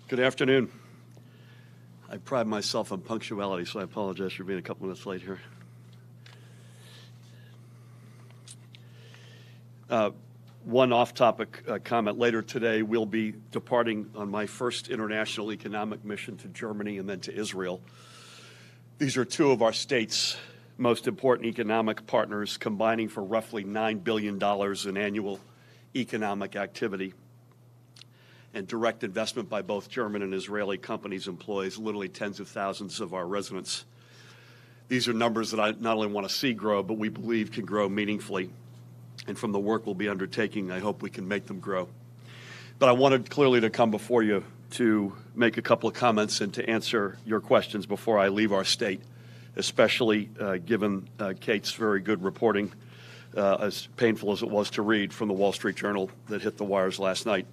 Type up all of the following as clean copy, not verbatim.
Good afternoon. I pride myself on punctuality, so I apologize for being a couple minutes late here. One off-topic comment. Later today, we'll be departing on my first international economic mission to Germany and then to Israel. These are two of our state's most important economic partners, combining for roughly $9 billion in annual economic activity. And direct investment by both German and Israeli companies employs literally tens of thousands of our residents. These are numbers that I not only want to see grow, but we believe can grow meaningfully. And from the work we'll be undertaking, I hope we can make them grow. But I wanted clearly to come before you to make a couple of comments and to answer your questions before I leave our state, especially given Kate's very good reporting, as painful as it was to read from the Wall Street Journal that hit the wires last night.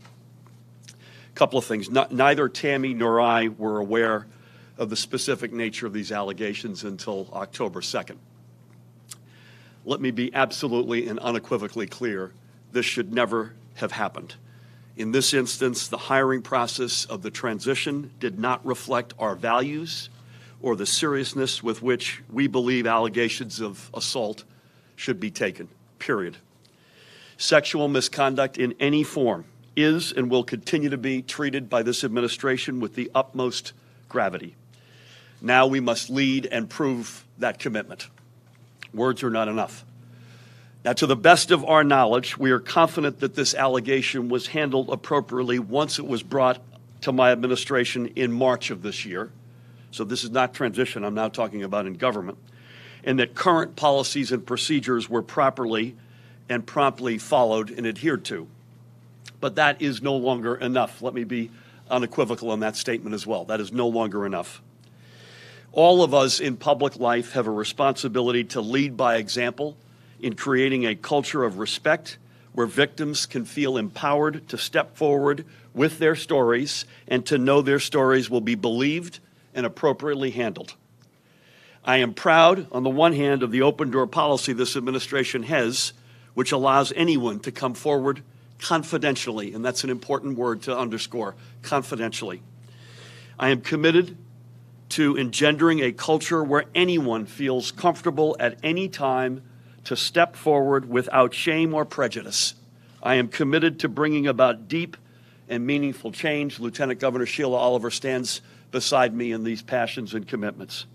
Couple of things. Neither Tammy nor I were aware of the specific nature of these allegations until October 2nd. Let me be absolutely and unequivocally clear. This should never have happened. In this instance, the hiring process of the transition did not reflect our values or the seriousness with which we believe allegations of assault should be taken, period. Sexual misconduct in any form is and will continue to be treated by this administration with the utmost gravity. Now we must lead and prove that commitment. Words are not enough. Now, to the best of our knowledge, we are confident that this allegation was handled appropriately once it was brought to my administration in March of this year. So this is not transition, I'm now talking about in government. And that current policies and procedures were properly and promptly followed and adhered to. But that is no longer enough. Let me be unequivocal in that statement as well. That is no longer enough. All of us in public life have a responsibility to lead by example in creating a culture of respect where victims can feel empowered to step forward with their stories and to know their stories will be believed and appropriately handled. I am proud, on the one hand, of the open door policy this administration has, which allows anyone to come forward confidentially, and that's an important word to underscore, confidentially. I am committed to engendering a culture where anyone feels comfortable at any time to step forward without shame or prejudice. I am committed to bringing about deep and meaningful change. Lieutenant Governor Sheila Oliver stands beside me in these passions and commitments.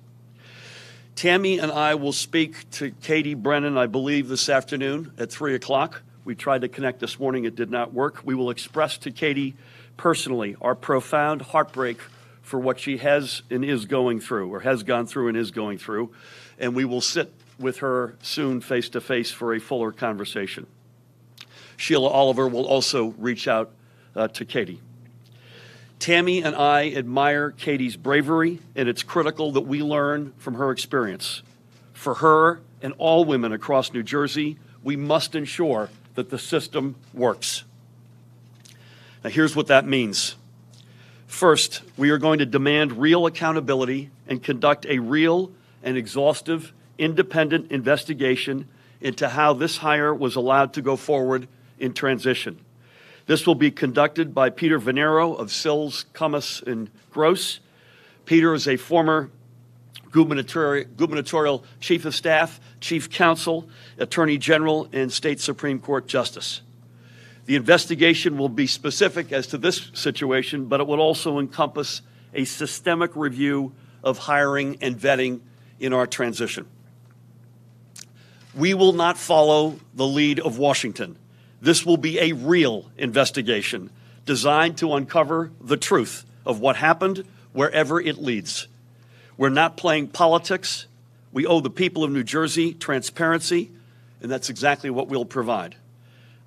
Tammy and I will speak to Katie Brennan, I believe, this afternoon at 3 o'clock. We tried to connect this morning. It did not work. We will express to Katie personally our profound heartbreak for what she has and is going through, or has gone through and is going through, and we will sit with her soon face-to-face for a fuller conversation. Sheila Oliver will also reach out to Katie. Tammy and I admire Katie's bravery, and it's critical that we learn from her experience. For her and all women across New Jersey, we must ensure that the system works. Now, here's what that means. First, we are going to demand real accountability and conduct a real and exhaustive independent investigation into how this hire was allowed to go forward in transition. This will be conducted by Peter Venero of Sills, Cummis, and Gross. Peter is a former gubernatorial chief of staff, chief counsel, attorney general, and state Supreme Court justice. The investigation will be specific as to this situation, but it will also encompass a systemic review of hiring and vetting in our transition. We will not follow the lead of Washington. This will be a real investigation designed to uncover the truth of what happened wherever it leads. We're not playing politics. We owe the people of New Jersey transparency, and that's exactly what we'll provide.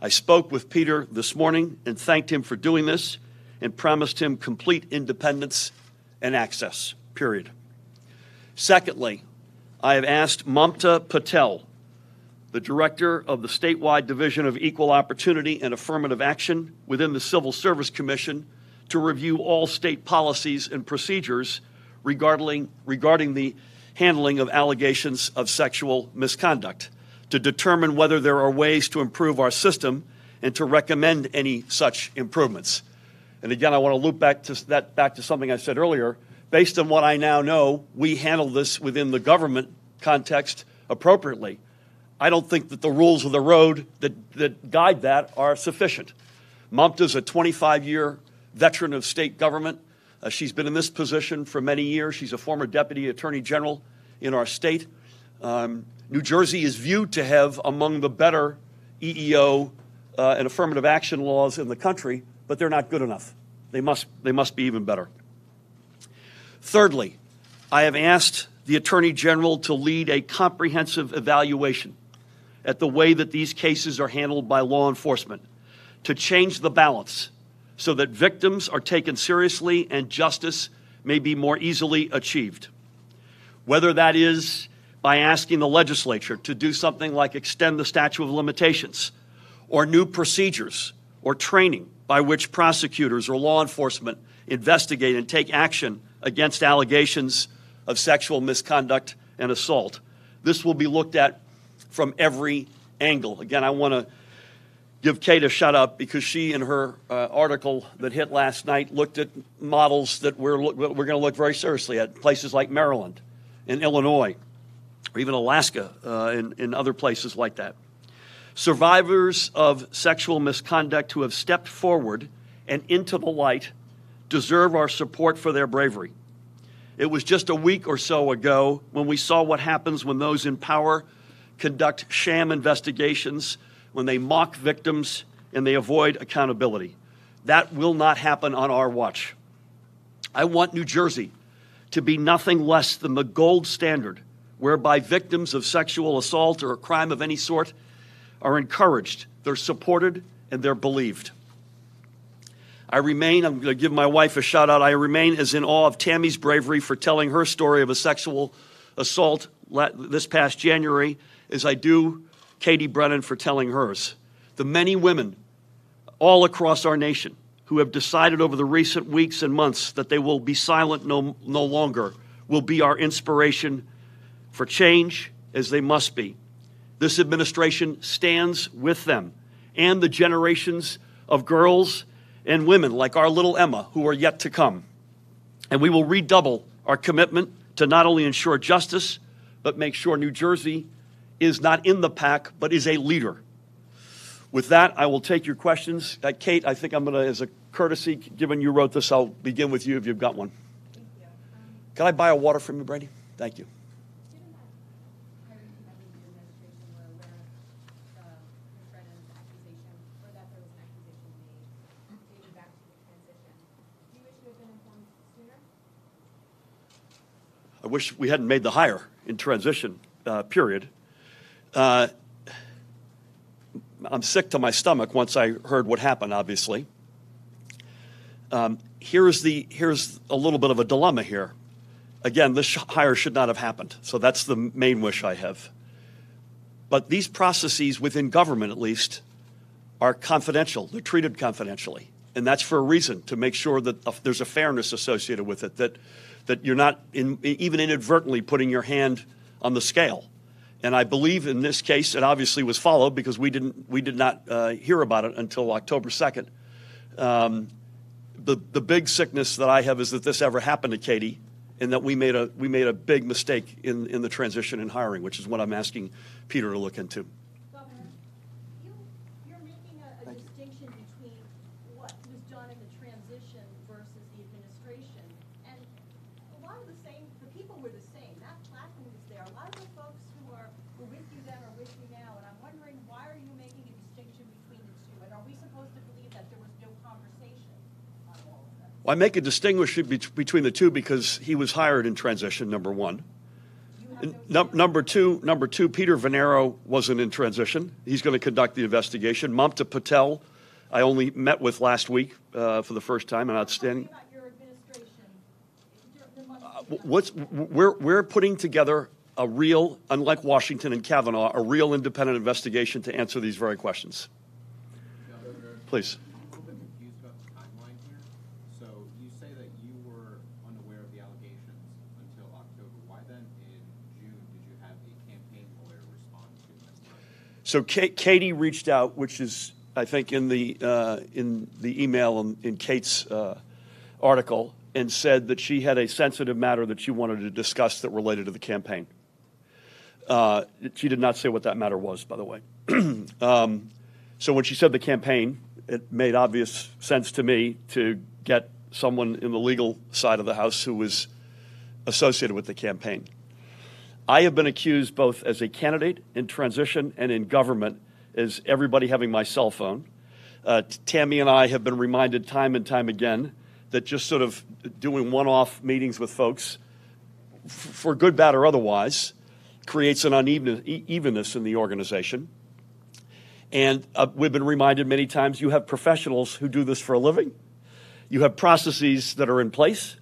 I spoke with Peter this morning and thanked him for doing this and promised him complete independence and access, period. Secondly, I have asked Mamta Patel, the director of the statewide Division of Equal Opportunity and Affirmative Action within the Civil Service Commission, to review all state policies and procedures regarding the handling of allegations of sexual misconduct, to determine whether there are ways to improve our system and to recommend any such improvements. And again, I want to loop back to something I said earlier. Based on what I now know, we handle this within the government context appropriately. I don't think that the rules of the road that guide that are sufficient. Mamta's a 25-year veteran of state government. She's been in this position for many years. She's a former deputy attorney general in our state. New Jersey is viewed to have among the better EEO and affirmative action laws in the country, but they're not good enough. They must be even better. Thirdly, I have asked the Attorney General to lead a comprehensive evaluation at the way that these cases are handled by law enforcement, to change the balance so that victims are taken seriously and justice may be more easily achieved. Whether that is by asking the legislature to do something like extend the statute of limitations, or new procedures or training by which prosecutors or law enforcement investigate and take action against allegations of sexual misconduct and assault. This will be looked at from every angle. Again, I want to give Kate a shout out because she, in her article that hit last night, looked at models that we're going to look very seriously at, places like Maryland and Illinois, or even Alaska and other places like that. Survivors of sexual misconduct who have stepped forward and into the light deserve our support for their bravery. It was just a week or so ago when we saw what happens when those in power conduct sham investigations, when they mock victims and they avoid accountability. That will not happen on our watch. I want New Jersey to be nothing less than the gold standard whereby victims of sexual assault or a crime of any sort are encouraged, they're supported, and they're believed. I'm going to give my wife a shout out. I remain as in awe of Tammy's bravery for telling her story of a sexual assault this past January as I do Katie Brennan for telling hers. The many women all across our nation who have decided over the recent weeks and months that they will be silent no longer will be our inspiration for change, as they must be. This administration stands with them and the generations of girls and women like our little Emma who are yet to come. And we will redouble our commitment to not only ensure justice, but make sure New Jersey is not in the pack, but is a leader. With that, I will take your questions. Kate, I think I'm going to, as a courtesy, given you wrote this, I'll begin with you if you've got one. Thank you. Can I buy a water from you, Brady? Thank you. Given that hiring members of the administration were aware of Ms. Brennan's accusation, or that there was an accusation made dating back to the transition, do you wish you had been informed sooner? I wish we hadn't made the hire in transition, period. I'm sick to my stomach once I heard what happened, obviously. Here's a little bit of a dilemma here. Again, this hire should not have happened. So that's the main wish I have. But these processes within government, at least, are confidential. They're treated confidentially. And that's for a reason, to make sure that there's a fairness associated with it, that you're not even inadvertently putting your hand on the scale. And I believe in this case, it obviously was followed because we did not hear about it until October 2nd. The big sickness that I have is that this ever happened to Katie, and that we made a big mistake in the transition and hiring, which is what I'm asking Peter to look into. Governor, you're making a distinction between what was done in the transition versus the administration. And a lot of the people were the same. That platform was there. A lot of the folks who were with you then are with you now. And I'm wondering, why are you making a distinction between the two? And are we supposed to believe that there was no conversation on all of that? Well, I make a distinction between the two because he was hired in transition, number one. Number two, Peter Venero wasn't in transition. He's going to conduct the investigation. Mamta Patel, I only met with last week for the first time, an outstanding. Your administration, We're putting together a real, unlike Washington and Kavanaugh, a real independent investigation to answer these very questions. Please. I'm a little bit confused about the timeline here. So you say that you were unaware of the allegations until October. Why then in June did you have a campaign lawyer respond to this? So Katie reached out, which is I think, in the email in Kate's article, and said that she had a sensitive matter that she wanted to discuss that related to the campaign. She did not say what that matter was, by the way. So when she said the campaign, it made obvious sense to me to get someone in the legal side of the House who was associated with the campaign. I have been accused both as a candidate in transition and in government as everybody having my cell phone. Tammy and I have been reminded time and time again that just sort of doing one-off meetings with folks, for good, bad, or otherwise, creates an unevenness in the organization. And we've been reminded many times, you have professionals who do this for a living. You have processes that are in place.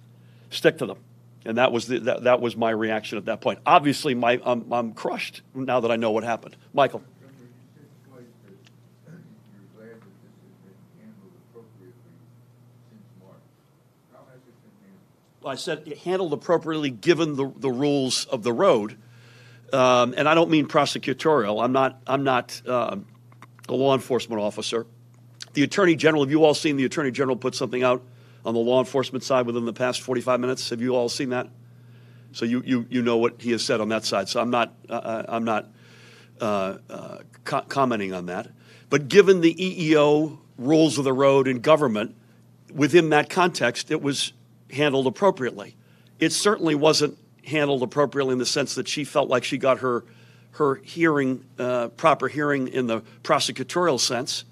Stick to them. And that was my reaction at that point. Obviously, I'm crushed now that I know what happened. Michael. Governor, you said twice that you're glad that this has been handled appropriately since March. How has it been handled? I said handled appropriately given the rules of the road. And I don't mean prosecutorial. I'm not a law enforcement officer. The Attorney General, have you all seen the Attorney General put something out on the law enforcement side within the past 45 minutes? Have you all seen that? So you know what he has said on that side. So I'm not commenting on that. But given the EEO rules of the road in government, within that context, it was handled appropriately. It certainly wasn't handled appropriately in the sense that she felt like she got her hearing, proper hearing in the prosecutorial sense.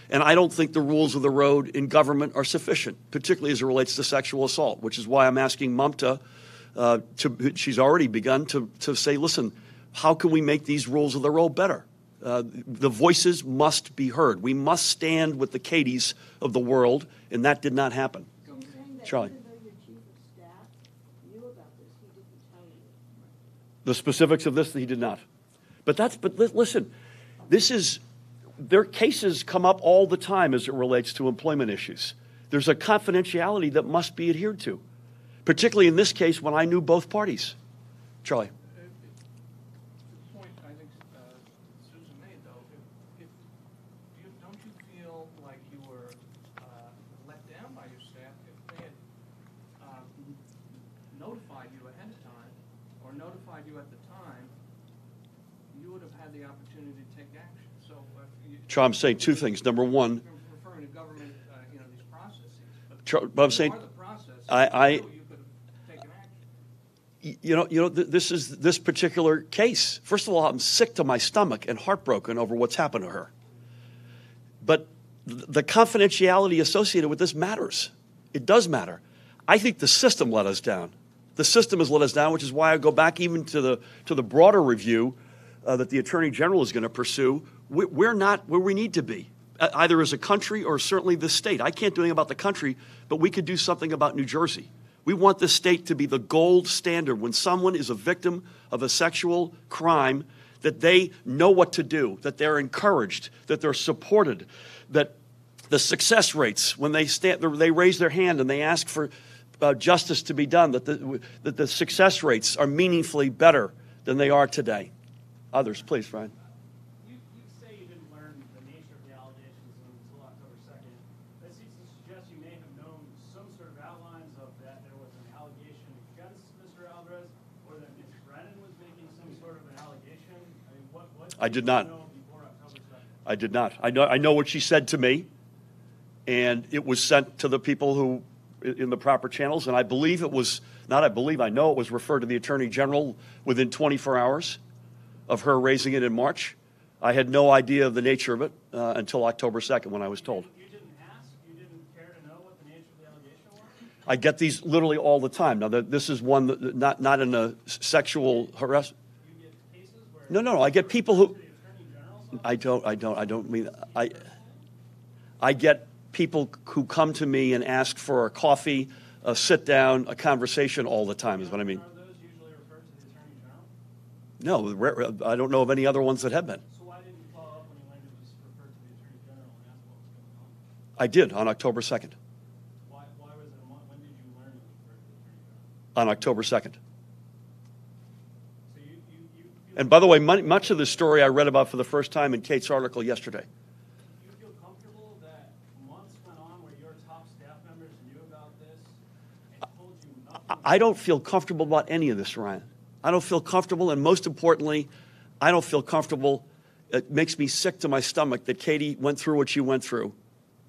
And I don't think the rules of the road in government are sufficient, particularly as it relates to sexual assault, which is why I'm asking Mamta, she's already begun to say, listen, how can we make these rules of the road better? The voices must be heard. We must stand with the Katies of the world, and that did not happen. Charlie. Even though your chief of staff knew about this, he didn't tell you. The specifics of this, he did not. But listen, their cases come up all the time as it relates to employment issues. There's a confidentiality that must be adhered to, particularly in this case when I knew both parties. Charlie. The point I think Susan made, though, don't you feel like you were let down by your staff if they had notified you ahead of time or notified you at the time? You would have had the opportunity to take action. So, I'm saying two things. Number one, referring to government, these processes. But I'm saying, the process, you could have taken action. this particular case. First of all, I'm sick to my stomach and heartbroken over what's happened to her. But the confidentiality associated with this matters. It does matter. I think the system let us down. The system has let us down, which is why I go back even to the broader review that the Attorney General is going to pursue. We're not where we need to be, either as a country or certainly the state. I can't do anything about the country, but we could do something about New Jersey. We want this state to be the gold standard when someone is a victim of a sexual crime, that they know what to do, that they're encouraged, that they're supported, that the success rates when they raise their hand and they ask for justice to be done, that the success rates are meaningfully better than they are today. Others, please, Brian. You say you didn't learn the nature of the allegations until October 2nd. That seems to suggest you may have known some sort of outlines of that there was an allegation against Mr. Alvarez, or that Ms. Brennan was making some sort of an allegation. I mean, what I did not. Know before October 2nd? I did not. I know what she said to me, and it was sent to the people who in the proper channels, and I believe it was I know it was referred to the Attorney General within 24 hours of her raising it in March. I had no idea of the nature of it until October 2nd when I was told. You didn't ask? You didn't care to know what the nature of the allegation was? I get these literally all the time. Now, this is one that not in a sexual harassment. You get cases where No. I get people who. the Attorney General's office? I don't mean. I get people who come to me and ask for a coffee, a sit down, a conversation all the time. Is what I mean. Are those usually referred to the Attorney General? No, I don't know of any other ones that have been. So why didn't you follow up when you learned it was referred to the Attorney General and ask what was going on? I did on October 2nd. Why was it a month? When did you learn it was referred to the Attorney General? On October 2nd. So you And by the way, much of the story I read about for the first time in Kate's article yesterday. feel comfortable I don't feel comfortable about any of this, Ryan. I don't feel comfortable, and most importantly, I don't feel comfortable. It makes me sick to my stomach that Katie went through what she went through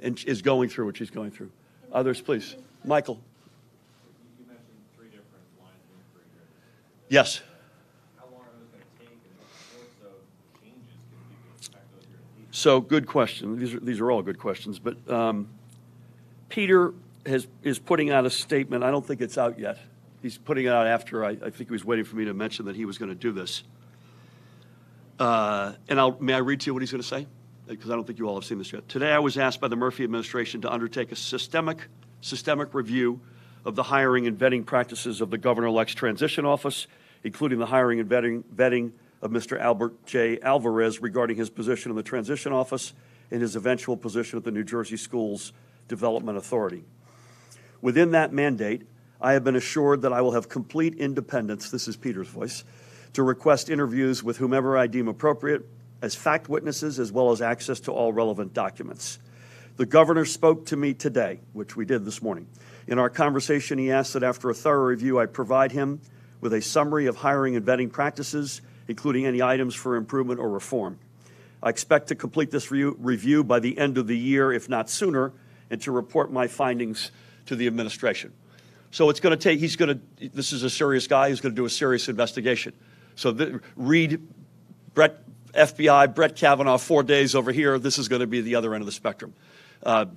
and is going through what she's going through. Others, please. Michael. You mentioned 3 different lines of inquiry here. Yes. How long are those going to take, and what sorts of changes can people expect those here to take? So, good question. These are all good questions. But Peter is putting out a statement. I don't think it's out yet. He's putting it out after I think he was waiting for me to mention that he was going to do this. And may I read to you what he's going to say? Because I don't think you all have seen this yet. Today, I was asked by the Murphy administration to undertake a systemic review of the hiring and vetting practices of the Governor-elect's transition office, including the hiring and vetting of Mr. Albert J. Alvarez regarding his position in the transition office and his eventual position at the New Jersey Schools Development Authority. Within that mandate, I have been assured that I will have complete independence, this is Peter's voice, to request interviews with whomever I deem appropriate as fact witnesses, as well as access to all relevant documents. The governor spoke to me today, which we did this morning. In our conversation, he asked that after a thorough review, I provide him with a summary of hiring and vetting practices, including any items for improvement or reform. I expect to complete this review by the end of the year, if not sooner, and to report my findings to the administration. So it's going to take, this is a serious guy who's going to do a serious investigation. So read FBI, Brett Kavanaugh, 4 days over here. This is going to be the other end of the spectrum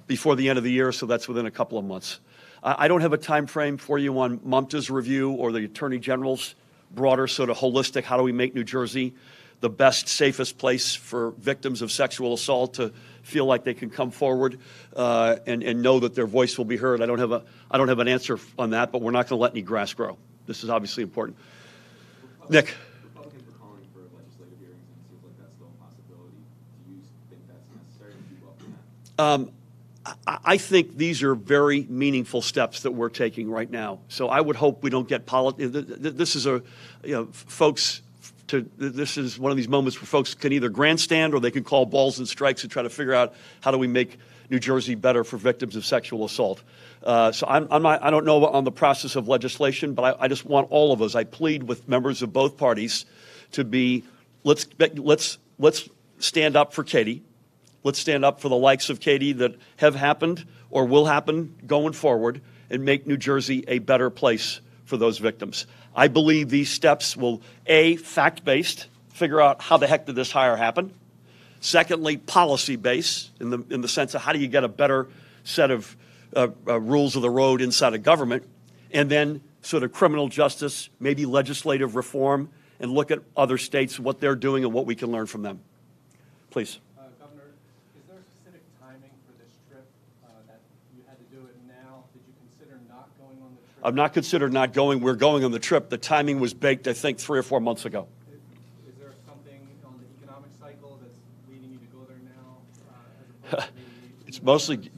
before the end of the year, so that's within a couple of months. I don't have a time frame for you on MUMTA's review or the Attorney General's broader sort of holistic, how do we make New Jersey the best, safest place for victims of sexual assault to feel like they can come forward and know that their voice will be heard. I don't have an answer on that, but we're not going to let any grass grow. This is obviously important. Nick. Republicans are calling for legislative hearings, and it seems like that's still a possibility. Do you think that's necessary to keep up with that? I think these are very meaningful steps that we're taking right now. So I would hope we don't get this is this is one of these moments where folks can either grandstand or they can call balls and strikes and try to figure out how do we make New Jersey better for victims of sexual assault. So I don't know on the process of legislation, but I just want all of us. I plead with members of both parties to be let's stand up for Katie. Let's stand up for the likes of Katie that have happened or will happen going forward and make New Jersey a better place for those victims. I believe these steps will, A, fact-based, figure out how the heck did this hire happen. Secondly, policy-based in the sense of how do you get a better set of rules of the road inside of government. And then sort of criminal justice, maybe legislative reform, and look at other states, what they're doing and what we can learn from them. Please. Governor, is there a specific timing for this trip that you had to do it now? Did you consider not going on the trip? I've not considered not going. We're going on the trip. The timing was baked, I think, 3 or 4 months ago. Is there something on the economic cycle that's leading you to go there now? As opposed to It's mostly,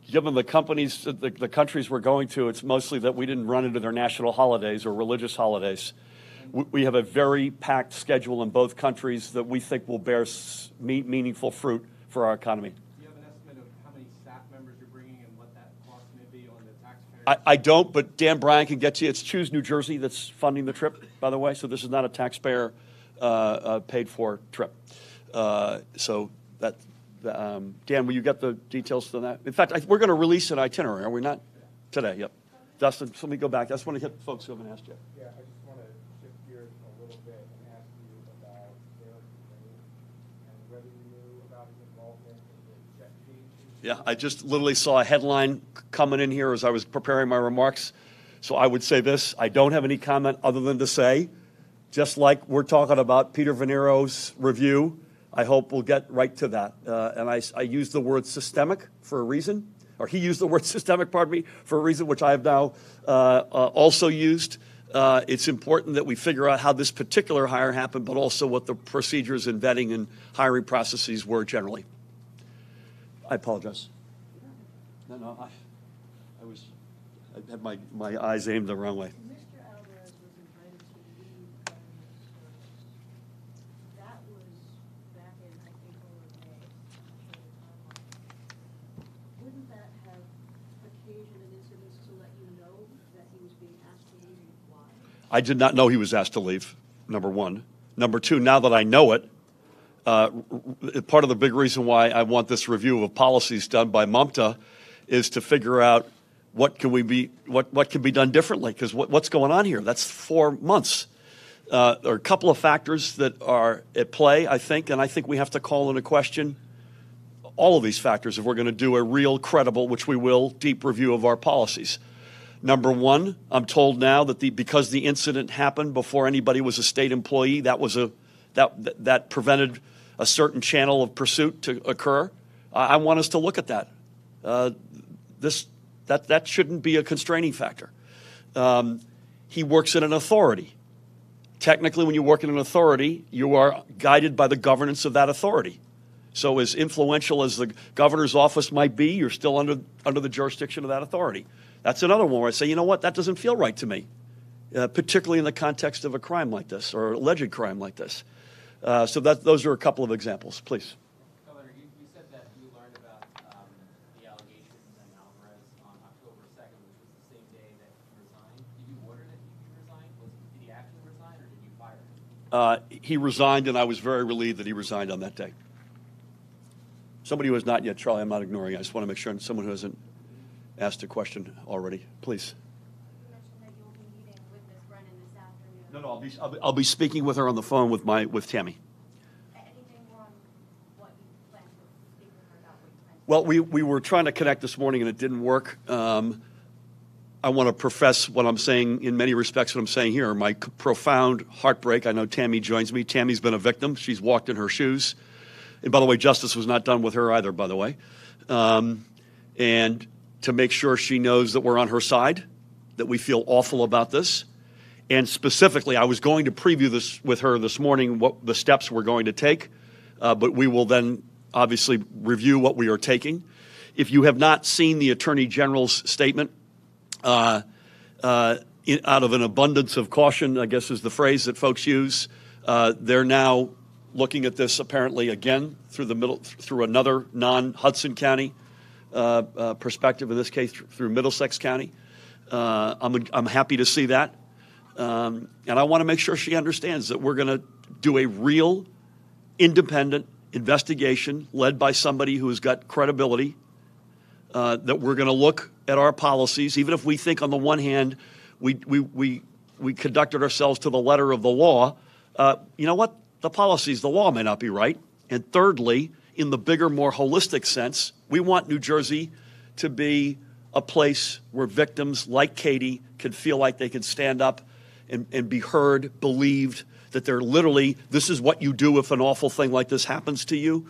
given the companies, the countries we're going to, it's mostly that we didn't run into their national holidays or religious holidays. We have a very packed schedule in both countries that we think will bear meaningful fruit for our economy. Do you have an estimate of how many staff members you're bringing and what that cost may be on the taxpayer? I don't, but Dan Bryan can get to you. It's Choose New Jersey that's funding the trip, by the way, so this is not a taxpayer paid-for trip. So that, Dan, will you get the details to that? In fact, we're going to release an itinerary, are we not? Today, yep. Dustin, so let me go back. I just want to hit folks who haven't asked yet. Yeah, I just want to shift gears a little bit and ask you about Newark and whether you knew about his involvement in the jet feed. Yeah, I just literally saw a headline coming in here as I was preparing my remarks. So I would say this, I don't have any comment other than to say, just like we're talking about Peter Veniero's review, I hope we'll get right to that. And I use the word systemic for a reason, or he used the word systemic, pardon me, for a reason which I have now also used. It's important that we figure out how this particular hire happened, but also what the procedures and vetting and hiring processes were generally. I apologize. No, I had my eyes aimed the wrong way. Mr. Alvarez was invited to leave government service. That was back in April or May. Wouldn't that have occasioned an incident to let you know that he was being asked to leave I did not know he was asked to leave, number one. Number two, now that I know it, part of the big reason why I want this review of policies done by MUMTA is to figure out what can be done differently, because what's going on here? That's 4 months. There are a couple of factors that are at play, I think, and I think we have to call into question all of these factors if we're going to do a real, credible, which we will, deep review of our policies. Number one, I'm told now that because the incident happened before anybody was a state employee, that prevented a certain channel of pursuit to occur. I want us to look at that. That shouldn't be a constraining factor. He works in an authority. Technically, when you work in an authority, you are guided by the governance of that authority. So as influential as the governor's office might be, you're still under the jurisdiction of that authority. That's another one where I say, you know what, that doesn't feel right to me, particularly in the context of a crime like this or alleged crime like this. So those are a couple of examples, please. Governor, you said that you learned about the allegations and Alvarez on October 2nd, which was the same day that he resigned. Did you order that he resign? Did he actually resign, or did you fire him? He resigned, and I was very relieved that he resigned on that day. Somebody who has not yet, Charlie, I'm not ignoring. I just want to make sure someone who hasn't asked a question already, please. You mentioned that you will be meeting with Ms. Brennan this afternoon. No, I'll be speaking with her on the phone with Tammy. Anything more on what you plan to speak with her about? What you plan to Well, we were trying to connect this morning and it didn't work. I want to profess what I'm saying in many respects. What I'm saying here, my profound heartbreak. I know Tammy joins me. Tammy's been a victim. She's walked in her shoes. And by the way, justice was not done with her either, by the way. And to make sure she knows that we're on her side, that we feel awful about this. And specifically, I was going to preview this with her this morning, what the steps we're going to take. But we will then obviously review what we are taking. If you have not seen the Attorney General's statement, out of an abundance of caution, I guess is the phrase that folks use, they're now looking at this apparently again through another non-Hudson County perspective, in this case through Middlesex County. I'm happy to see that. And I want to make sure she understands that we're going to do a real independent investigation led by somebody who has got credibility, that we're going to look at our policies, even if we think on the one hand we conducted ourselves to the letter of the law. You know what? The policies, the law may not be right. And thirdly, in the bigger, more holistic sense, we want New Jersey to be a place where victims like Katie can feel like they can stand up and be heard, believed, that they're literally, this is what you do if an awful thing like this happens to you.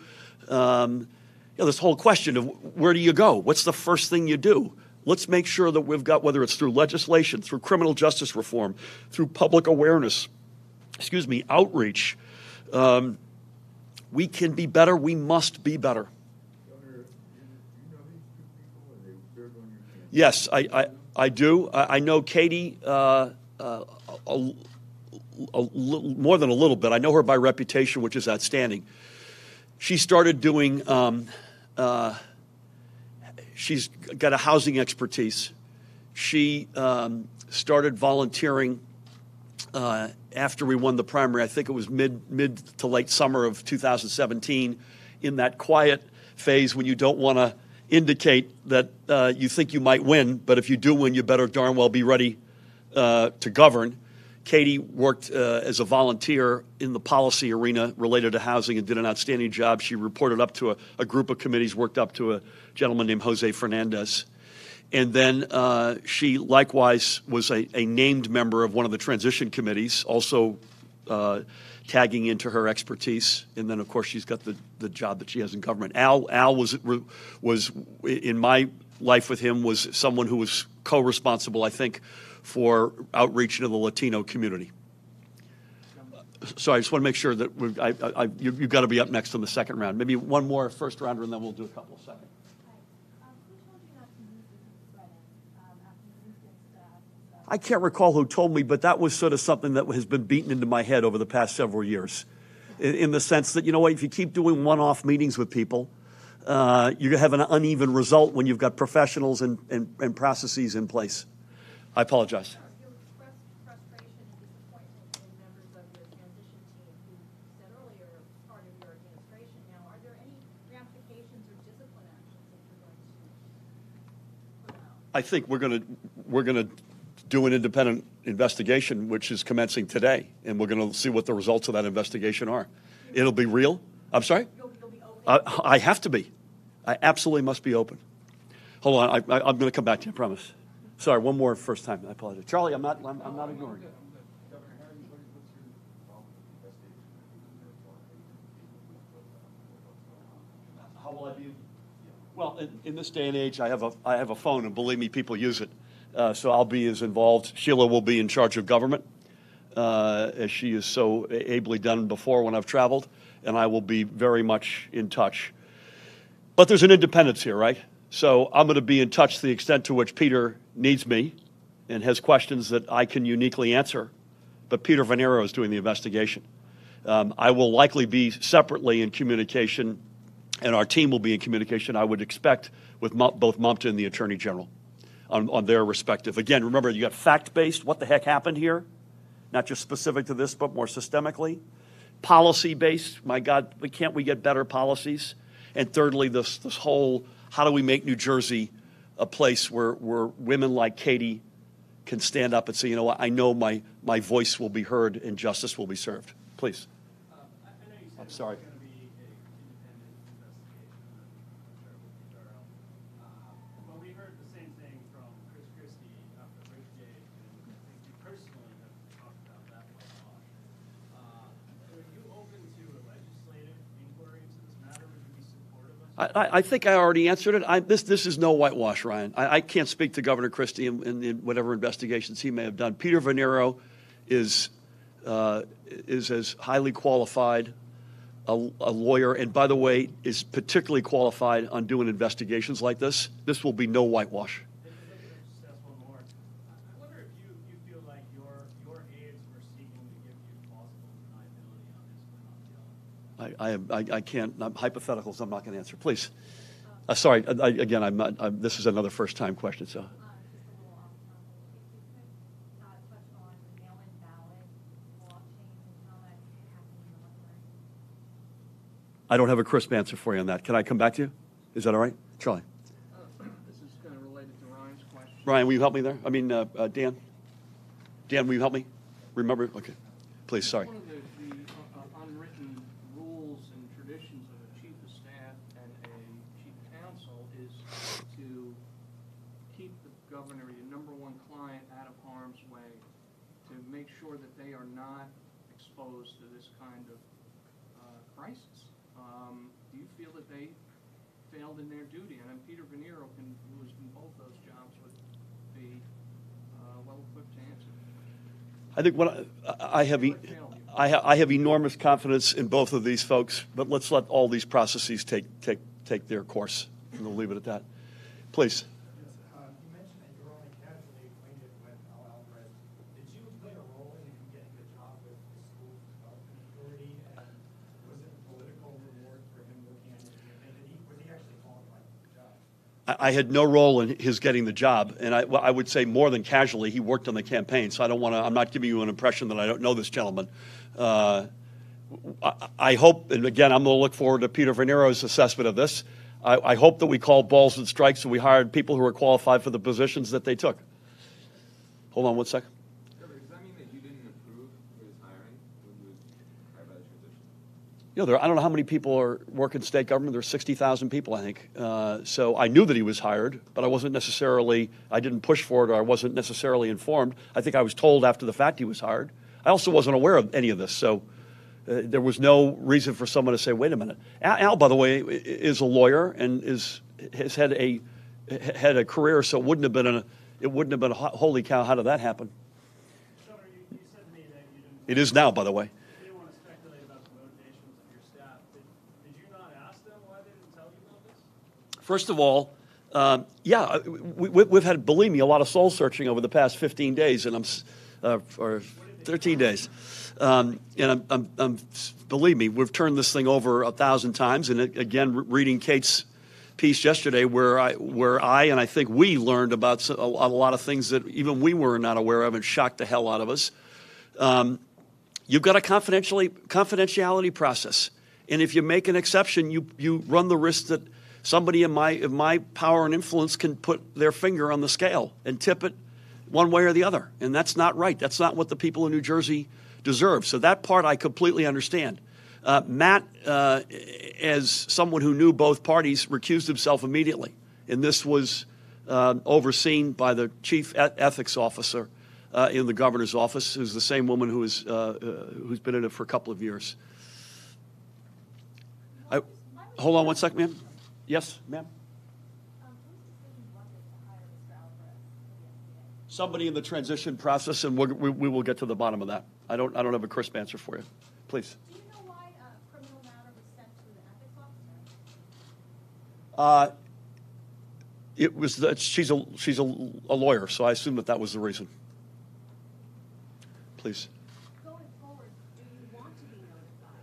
This whole question of where do you go? What's the first thing you do? Let's make sure that we've got, whether it's through legislation, through criminal justice reform, through public awareness, outreach, we can be better. We must be better. Governor, do you know these two people? They served on your campaign? Yes, I do. I know Katie more than a little bit. I know her by reputation, which is outstanding. She started doing, she's got a housing expertise. She started volunteering after we won the primary. I think it was mid to late summer of 2017, in that quiet phase when you don't want to indicate that you think you might win, but if you do win, you better darn well be ready to govern. Katie worked as a volunteer in the policy arena related to housing and did an outstanding job. She reported up to a group of committees, worked up to a gentleman named Jose Fernandez. And then she likewise was a named member of one of the transition committees, also tagging into her expertise. And then, of course, she's got the job that she has in government. Al was in my life with him, was someone who was co-responsible, I think, for outreach into the Latino community. So I just want to make sure that you've got to be up next in the second round. Maybe one more first rounder, and then we'll do a couple of second. Who told you not to use Ms. Brennan after you used it? I can't recall who told me, but that was sort of something that has been beaten into my head over the past several years, in the sense that, you know what, if you keep doing one-off meetings with people, you have an uneven result when you've got professionals and processes in place. I apologize. You expressed frustration and I think we're gonna do an independent investigation, which is commencing today, and we're gonna see what the results of that investigation are. It'll be real. I'm sorry? You'll be open? I have to be. I absolutely must be open. Hold on, I'm going to come back to you, I promise. Sorry, one more first time. I apologize. Charlie, I'm not ignoring you. Governor Harry, what's your involvement with the investigation? How will I be? Well, in this day and age, I have a phone, and believe me, people use it. So I'll be as involved. Sheila will be in charge of government, as she has so ably done before when I've traveled, and I will be very much in touch. But there's an independence here, right? So I'm going to be in touch to the extent to which Peter needs me and has questions that I can uniquely answer. But Peter Venero is doing the investigation. I will likely be separately in communication, and our team will be in communication, I would expect, with both Mumta and the Attorney General on their respective. Again, remember, you got fact-based, what the heck happened here? Not just specific to this, but more systemically. Policy-based, my God, can't we get better policies? And thirdly, this whole, how do we make New Jersey a place where women like Katie can stand up and say, you know what, I know my voice will be heard and justice will be served. Please. I know you said I'm sorry. It's going to be an independent investigation. I'm sure it will be thorough. But we heard the same thing from Chris Christie after Bridgegate, and I think you personally have talked about that a lot. Are you open to a legislative inquiry into this matter? Would you be supportive of it? I think I already answered it. This is no whitewash, Ryan. I can't speak to Governor Christie in whatever investigations he may have done. Peter Venero is as highly qualified a lawyer, and by the way, is particularly qualified on doing investigations like this. This will be no whitewash. If I could just ask one more. I wonder if you feel like your aides were seeking to give you plausible deniability on this when on the I can't. Hypotheticals I'm not going to answer. Please. Sorry. Again, I'm not. This is another first-time question. So. Just a little off topic. If you could touch on the mail-in ballot law change and how that happened in North Carolina. I don't have a crisp answer for you on that. Can I come back to you? Is that all right? Charlie. This is kind of related to Ryan's question. Ryan, will you help me there? I mean, Dan? Dan, will you help me? Remember? Okay. Please, sorry. One of the unwritten rules and traditions of a chief of staff and a chief counsel is to keep the governor, your number one client, out of harm's way, to make sure that they are not exposed to this kind of crisis. Do you feel that they failed in their duty? And Peter Venero, who was in both those jobs, would be well equipped to answer. I think I have enormous confidence in both of these folks, but let's let all these processes take their course, and we'll leave it at that. Please. You mentioned that you were only casually acquainted with Al Alvarez. Did you play a role in him getting the job with the school's development authority? And was it a political reward for him looking at his campaign? Was he actually qualified for the job? I had no role in his getting the job, and I would say more than casually, he worked on the campaign. So I don't want to. I'm not giving you an impression that I don't know this gentleman. I hope, and again, I'm going to look forward to Peter Venero's assessment of this. I hope that we called balls and strikes and we hired people who are qualified for the positions that they took. Hold on one second. Does that mean that you didn't approve his hiring when he was hired by the transition? You know, I don't know how many people work in state government. There's 60,000 people, I think. So I knew that he was hired, but I didn't push for it, or I wasn't necessarily informed. I think I was told after the fact he was hired. I also wasn't aware of any of this, so there was no reason for someone to say, wait a minute. Al, by the way, is a lawyer and has had a career, so it wouldn't have been a holy cow, how did that happen? Governor, you said to me that you didn't. It is now, by the way. You didn't want to speculate about the motivations of your staff. Did you not ask them why they didn't tell you about this? First of all, we've had, believe me, a lot of soul searching over the past 15 days, and or 13 days. And believe me, we've turned this thing over 1,000 times. And again, reading Kate's piece yesterday, where I and I think we learned about a lot of things that even we were not aware of and shocked the hell out of us. You've got a confidentiality process, and if you make an exception, you run the risk somebody in my power and influence can put their finger on the scale and tip it one way or the other. And that's not right. That's not what the people of New Jersey deserve. So that part I completely understand. Matt, as someone who knew both parties, recused himself immediately. And this was overseen by the chief ethics officer in the governor's office, who's the same woman who's been in it for a couple of years. Hold on one second, ma'am. Yes, ma'am. Somebody in the transition process, and we will get to the bottom of that. I don't have a crisp answer for you. Please. Do you know why a criminal matter was sent to the ethics officer? It was that she's a lawyer, so I assume that was the reason. Please. Going forward, do you want to be notified?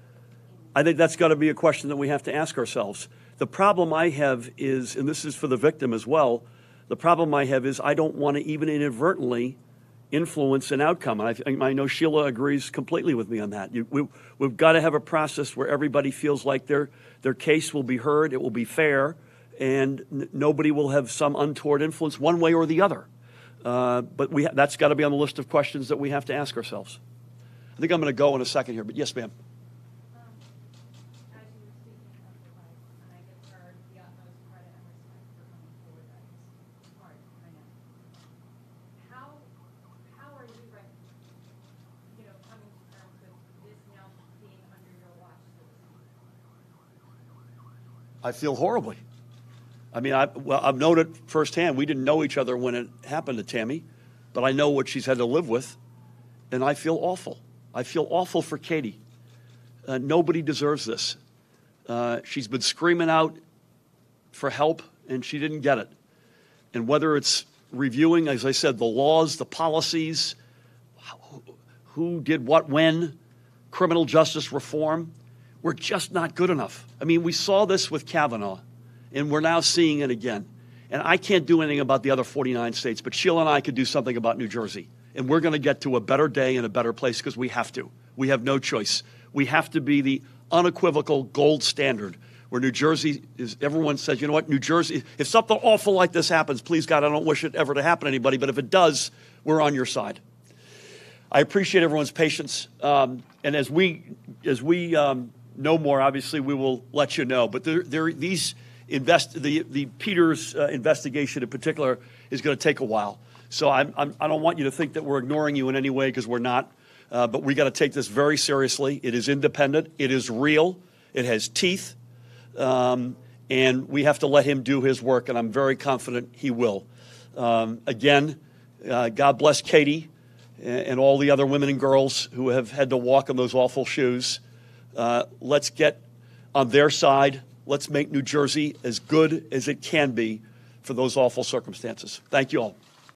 I think that's got to be a question that we have to ask ourselves. The problem I have is, and this is for the victim as well, the problem I have is I don't want to even inadvertently influence an outcome. I know Sheila agrees completely with me on that. We've got to have a process where everybody feels like their case will be heard, it will be fair, and nobody will have some untoward influence one way or the other. But that's got to be on the list of questions that we have to ask ourselves. I think I'm going to go in a second here, but yes, ma'am. As you were speaking of your life, and I give her the utmost credit and respect for coming forward. It's hard, I know. How are you coming to terms with this now being under your watch, so to speak? I feel horribly. I mean, I've known it firsthand. We didn't know each other when it happened to Tammy, but I know what she's had to live with, and I feel awful. I feel awful for Katie. Nobody deserves this. She's been screaming out for help, and she didn't get it. And whether it's reviewing, as I said, the laws, the policies, who did what when, criminal justice reform, we're just not good enough. I mean, we saw this with Kavanaugh, and we're now seeing it again. And I can't do anything about the other 49 states, but Sheila and I could do something about New Jersey. And we're going to get to a better day and a better place because we have to. We have no choice. We have to be the unequivocal gold standard where New Jersey is, everyone says, you know what, New Jersey, if something awful like this happens, please God, I don't wish it ever to happen to anybody, but if it does, we're on your side. I appreciate everyone's patience. And as we know more, obviously, we will let you know. But the Peters investigation in particular is going to take a while. So I don't want you to think that we're ignoring you in any way, because we're not. But we got to take this very seriously. It is independent. It is real. It has teeth. And we have to let him do his work, and I'm very confident he will. Again, God bless Katie and all the other women and girls who have had to walk in those awful shoes. Let's get on their side. Let's make New Jersey as good as it can be for those awful circumstances. Thank you all.